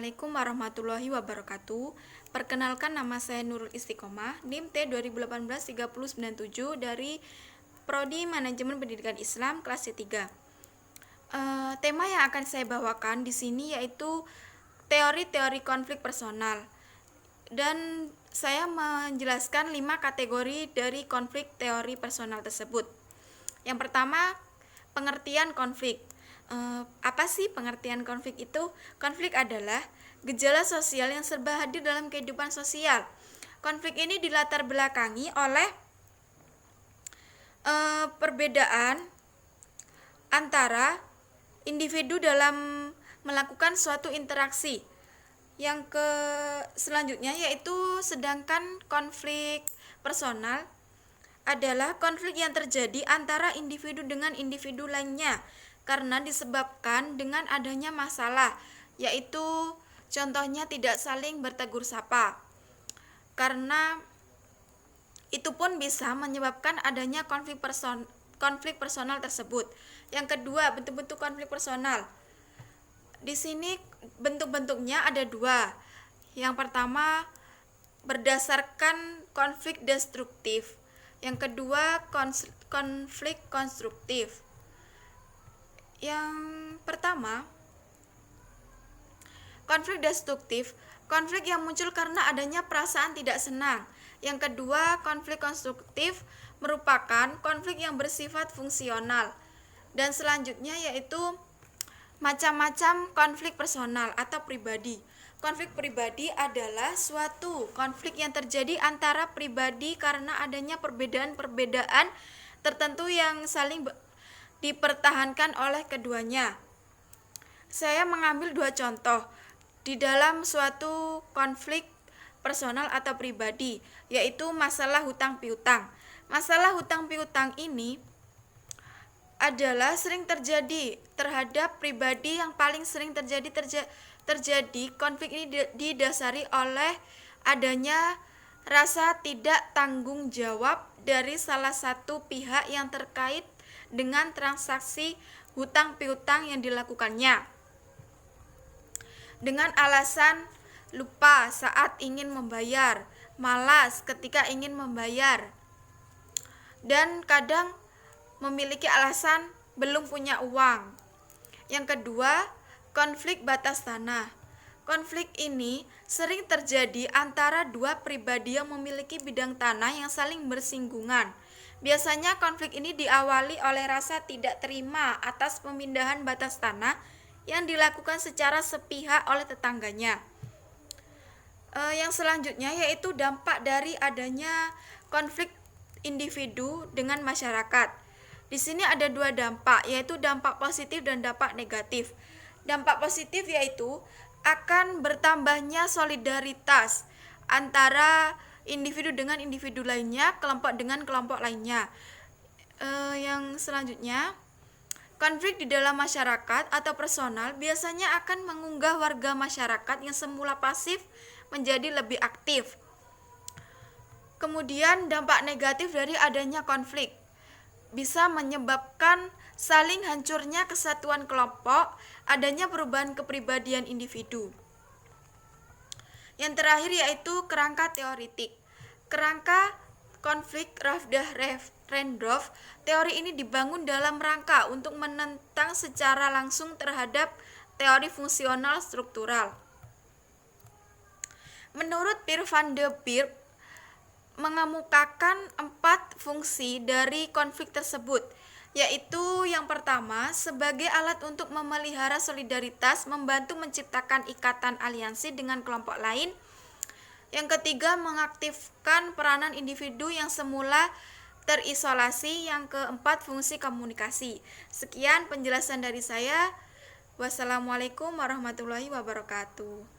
Assalamualaikum warahmatullahi wabarakatuh. Perkenalkan, nama saya Nurul Istiqomah, NIM T 2018-3097 dari Prodi Manajemen Pendidikan Islam kelas C3. Tema yang akan saya bawakan di sini yaitu teori-teori konflik personal. Dan saya menjelaskan 5 kategori dari konflik teori personal tersebut. Yang pertama, pengertian konflik. Apa sih pengertian konflik itu? Konflik adalah gejala sosial yang serba hadir dalam kehidupan sosial. Konflik ini dilatar belakangi oleh perbedaan antara individu dalam melakukan suatu interaksi. Selanjutnya yaitu sedangkan konflik personal adalah konflik yang terjadi antara individu dengan individu lainnya karena disebabkan dengan adanya masalah, yaitu contohnya tidak saling bertegur sapa. Karena itu pun bisa menyebabkan adanya konflik personal tersebut. Yang kedua, bentuk-bentuk konflik personal. Di sini bentuk-bentuknya ada 2. Yang pertama, berdasarkan konflik destruktif. Yang kedua, konflik konstruktif. Yang pertama, konflik destruktif, konflik yang muncul karena adanya perasaan tidak senang. Yang kedua, konflik konstruktif merupakan konflik yang bersifat fungsional. Dan selanjutnya yaitu macam-macam konflik personal atau pribadi. Konflik pribadi adalah suatu konflik yang terjadi antara pribadi karena adanya perbedaan-perbedaan tertentu yang saling dipertahankan oleh keduanya. Saya mengambil 2 contoh di dalam suatu konflik personal atau pribadi, yaitu masalah hutang piutang. Masalah hutang piutang ini adalah sering terjadi terhadap pribadi. Yang paling sering terjadi konflik ini didasari oleh adanya rasa tidak tanggung jawab dari salah satu pihak yang terkait dengan transaksi hutang piutang yang dilakukannya, dengan alasan lupa saat ingin membayar, malas ketika ingin membayar, dan kadang memiliki alasan belum punya uang. Yang kedua, konflik batas tanah. Konflik ini sering terjadi antara 2 pribadi yang memiliki bidang tanah yang saling bersinggungan. Biasanya konflik ini diawali oleh rasa tidak terima atas pemindahan batas tanah yang dilakukan secara sepihak oleh tetangganya. Yang selanjutnya yaitu dampak dari adanya konflik individu dengan masyarakat. Di sini ada 2 dampak, yaitu dampak positif dan dampak negatif. Dampak positif yaitu akan bertambahnya solidaritas antara individu dengan individu lainnya, kelompok dengan kelompok lainnya. Yang selanjutnya, konflik di dalam masyarakat atau personal biasanya akan mengunggah warga masyarakat yang semula pasif menjadi lebih aktif. Kemudian dampak negatif dari adanya konflik bisa menyebabkan saling hancurnya kesatuan kelompok, adanya perubahan kepribadian individu. Yang terakhir yaitu kerangka teoritik. Kerangka konflik Raffdah-Rendorf. Teori ini dibangun dalam rangka untuk menentang secara langsung terhadap teori fungsional struktural. Menurut Pierre van de Beek, mengemukakan 4 fungsi dari konflik tersebut, yaitu yang pertama, sebagai alat untuk memelihara solidaritas, membantu menciptakan ikatan aliansi dengan kelompok lain. Yang ketiga, mengaktifkan peranan individu yang semula terisolasi. Yang keempat, fungsi komunikasi. Sekian penjelasan dari saya. Wassalamualaikum warahmatullahi wabarakatuh.